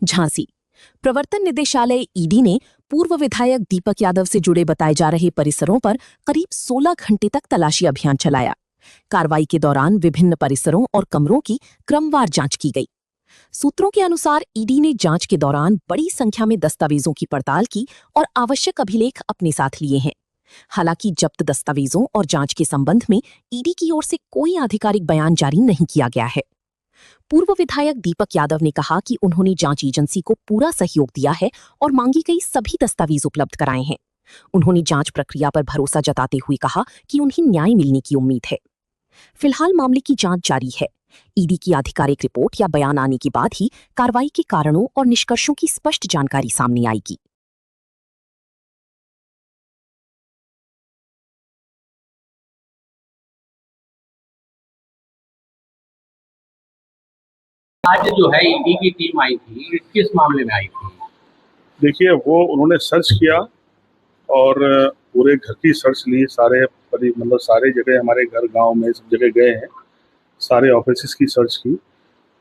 झांसी। प्रवर्तन निदेशालय ईडी ने पूर्व विधायक दीपक यादव से जुड़े बताए जा रहे परिसरों पर करीब 16 घंटे तक तलाशी अभियान चलाया। कार्रवाई के दौरान विभिन्न परिसरों और कमरों की क्रमवार जांच की गई। सूत्रों के अनुसार ईडी ने जांच के दौरान बड़ी संख्या में दस्तावेजों की पड़ताल की और आवश्यक अभिलेख अपने साथ लिए हैं। हालांकि जब्त दस्तावेजों और जांच के संबंध में ईडी की ओर से कोई आधिकारिक बयान जारी नहीं किया गया है। पूर्व विधायक दीपक यादव ने कहा कि उन्होंने जांच एजेंसी को पूरा सहयोग दिया है और मांगी गई सभी दस्तावेज उपलब्ध कराए हैं। उन्होंने जांच प्रक्रिया पर भरोसा जताते हुए कहा कि उन्हें न्याय मिलने की उम्मीद है। फिलहाल मामले की जांच जारी है। ईडी की आधिकारिक रिपोर्ट या बयान आने के बाद ही कार्रवाई के कारणों और निष्कर्षों की स्पष्ट जानकारी सामने आएगी। आज जो है ईडी की टीम आई थी, किस मामले में आई थी? देखिए, वो उन्होंने सर्च किया और पूरे घर की सर्च ली। सारे जगह, हमारे घर गांव में सब जगह गए हैं, सारे ऑफिस की सर्च की।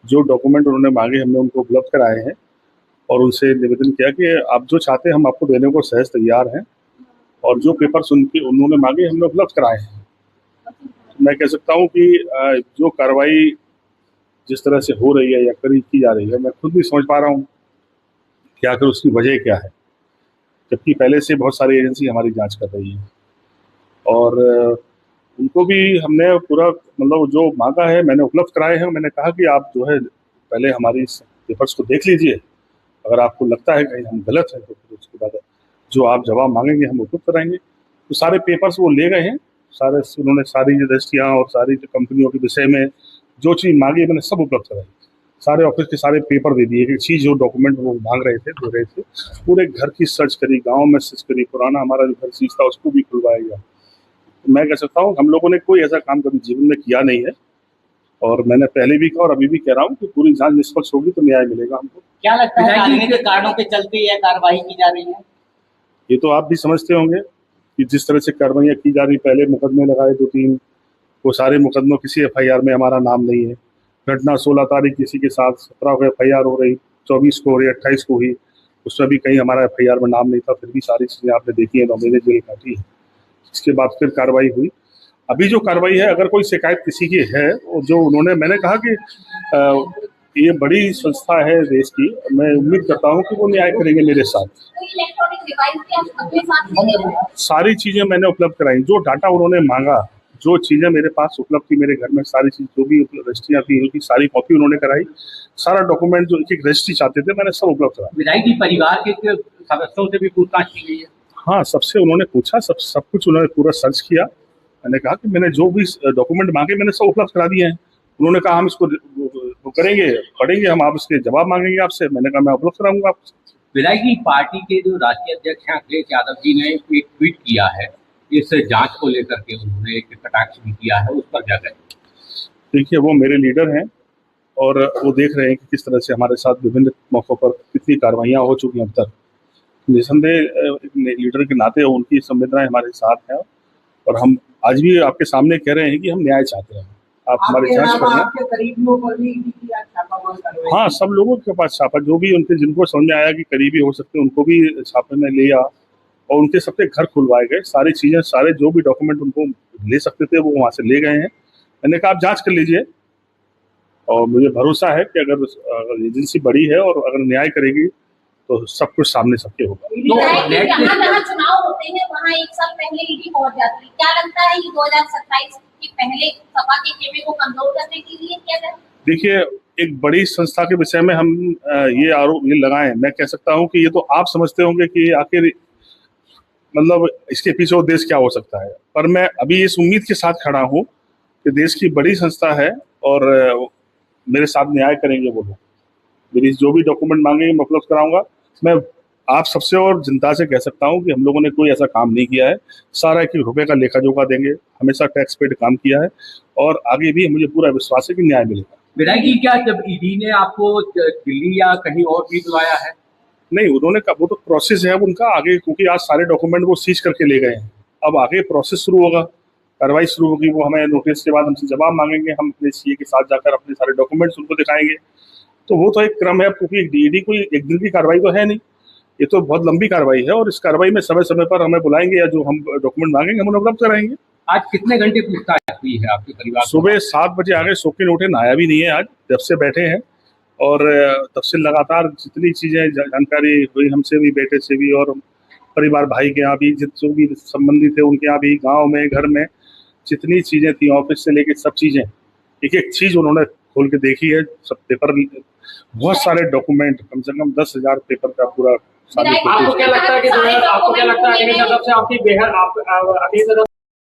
जो डॉक्यूमेंट उन्होंने मांगे हमने उनको उपलब्ध कराए हैं और उनसे निवेदन किया कि आप जो चाहते हैं हम आपको देने को सहज तैयार हैं, और जो पेपर्स उन्होंने मांगे हमने उपलब्ध कराए हैं। मैं कह सकता हूँ कि जो कार्रवाई जिस तरह से हो रही है या की जा रही है, मैं खुद भी समझ पा रहा हूँ कि आखिर उसकी वजह क्या है, जबकि पहले से बहुत सारी एजेंसी हमारी जांच कर रही है। और उनको भी हमने पूरा जो मांगा है मैंने उपलब्ध कराए हैं। मैंने कहा कि आप जो है पहले हमारी पेपर्स को देख लीजिए, अगर आपको लगता है कहीं हम गलत हैं तो फिर उसके बाद जो आप जवाब मांगेंगे हम उपलब्ध कराएंगे। तो सारे पेपर्स वो ले गए हैं, उन्होंने सारी रजिस्ट्रियाँ और सारी कंपनियों के विषय में जो चीज़ मांगी मैंने सब उपलब्ध कराई। सारे ऑफिस के सारे पेपर दे दिए, एक चीज़ जो डॉक्यूमेंट वो मांग रहे थे दे रहे थे। पूरे घर की सर्च करी, गांव में सर्च करी, पुराना हमारा जो घर चीज था उसको भी खुलवाया गया। तो मैं कह सकता हूँ हम लोगों ने कोई ऐसा काम कभी जीवन में किया नहीं है, और मैंने पहले भी कहा और अभी भी कह रहा हूँ कि पूरी जांच निष्पक्ष होगी तो न्याय मिलेगा हमको। क्या लगता है राजनीतिक कारणों के चलते यह कार्रवाई की जा रही है? ये तो आप भी समझते होंगे कि जिस तरह से कार्रवाइयाँ की जा रही, पहले मुकदमे लगाए 2-3, वो सारे मुकदमों किसी FIR में हमारा नाम नहीं है। घटना 16 तारीख किसी के साथ, 17 को FIR हो रही, 24 को हो रही, 28 को हुई, उसमें भी कहीं हमारा FIR में नाम नहीं था, फिर भी सारी चीज़ें आपने देखी है, 9 महीने जेल काटी है। इसके बाद फिर कार्रवाई हुई। अभी जो कार्रवाई है, अगर कोई शिकायत किसी की है, जो मैंने कहा कि ये बड़ी संस्था है देश की, मैं उम्मीद करता हूँ कि वो न्याय करेंगे मेरे साथ। सारी चीज़ें मैंने उपलब्ध कराई, जो डाटा उन्होंने मांगा, जो चीज़ें मेरे पास उपलब्ध थी मेरे घर में, सारी चीज़ जो भी रजिस्ट्रियाँ थी उनकी सारी कॉपी उन्होंने कराई। सारा डॉक्यूमेंट जो एक रजिस्ट्री चाहते थे मैंने सब उपलब्ध कराया। विधायक परिवार के सदस्यों से भी पूछताछ की गई है? हाँ, सबसे उन्होंने पूछा, सब कुछ उन्होंने पूरा सर्च किया। मैंने कहा कि मैंने जो भी डॉक्यूमेंट मांगे मैंने सब उपलब्ध करा दिए हैं। उन्होंने कहा हम इसको करेंगे, पढ़ेंगे, हम आप इसके जवाब मांगेंगे आपसे। मैंने कहा मैं उपलब्ध कराऊंगा आपसे। विधायक जी, पार्टी के जो राष्ट्रीय अध्यक्ष हैं अखिलेश यादव जी ने एक ट्वीट किया है, इस जांच को लेकर के उन्होंने एक कटाक्ष भी किया है, उस पर क्या कहें? देखिए, वो मेरे लीडर हैं और वो देख रहे हैं कि किस तरह से हमारे साथ विभिन्न मौक़ों पर कितनी कार्रवाइयाँ हो चुकी हैं अब तक। निसंदेह लीडर के नाते उनकी संवेदनाएं हमारे साथ हैं, और हम आज भी आपके सामने कह रहे हैं कि हम न्याय चाहते हैं। आप हमारी जांच करें। हाँ, सब लोगों के पास छापा, जो भी उनके जिनको समझ में आया कि करीबी हो सकते हैं उनको भी छापे में लिया, और उनके सबके घर खुलवाए गए। सारी चीज़ें, सारे जो भी डॉक्यूमेंट उनको ले सकते थे वो वहाँ से ले गए हैं। मैंने कहा आप जांच कर लीजिए, और मुझे भरोसा है कि अगर एजेंसी बड़ी है और अगर न्याय करेगी तो सब कुछ सामने सबके होगा। जहाँ चुनाव होते हैं वहाँ एक साल पहले ईडी पहुंच जाती है। क्या लगता है ये 2027 के पहले सपा के खेमे को कमजोर करने के लिए क्या करें? देखिए, एक बड़ी संस्था के विषय में हम ये आरोप लगाएं, मैं कह सकता हूं कि ये तो आप समझते होंगे कि आखिर इसके पीछे उद्देश्य क्या हो सकता है, पर मैं अभी इस उम्मीद के साथ खड़ा हूं कि देश की बड़ी संस्था है और मेरे साथ न्याय करेंगे वो लोग। मेरी जो भी डॉक्यूमेंट मांगेंगे मैं उपलब्ध कराऊंगा। मैं आप सबसे और जनता से कह सकता हूं कि हम लोगों ने कोई ऐसा काम नहीं किया है। सारा एक रुपए का लेखा जोखा देंगे, हमेशा टैक्स पेड काम किया है, और आगे भी मुझे पूरा विश्वास है कि न्याय मिलेगा। विधायक जी, क्या जब ईडी ने आपको दिल्ली या कहीं और भी बुलाया है? नहीं, उन्होंने कहा वो तो प्रोसेस है उनका आगे, क्योंकि आज सारे डॉक्यूमेंट वो सीज करके ले गए हैं। अब आगे प्रोसेस शुरू होगा, कार्रवाई शुरू होगी। वो हमें नोटिस के बाद हमसे जवाब मांगेंगे, हम अपने CA के साथ जाकर अपने सारे डॉक्यूमेंट्स उनको दिखाएंगे, तो वो तो एक क्रम है, क्योंकि ईडी कोई एक दिन की कार्रवाई तो है नहीं, ये तो बहुत लंबी कार्रवाई है, और इस कार्रवाई में समय समय पर हमें बुलाएंगे या जो हम डॉक्यूमेंट मांगेंगे हम उन्हें उपलब्ध कराएंगे। आज कितने घंटे पूछताछ हुई है आपके परिवार को? सुबह 7 बजे आ गए, सो के उठे, नहाया भी नहीं है आज, जब से बैठे हैं। और तब से लगातार जितनी चीजें जानकारी हुई हमसे भी, बेटे से भी, और परिवार भाई के यहाँ भी, जो भी संबंधी थे उनके यहाँ भी, गांव में, घर में जितनी चीजें थी, ऑफिस से लेके सब चीजें, एक एक चीज उन्होंने खोल के देखी है। सब पेपर, बहुत सारे डॉक्यूमेंट, कम से कम 10,000 पेपर का पूरा सारी आपको क्या लगता है कि जो है, आपको क्या लगता है अखिलेश यादव से आपकी बेहद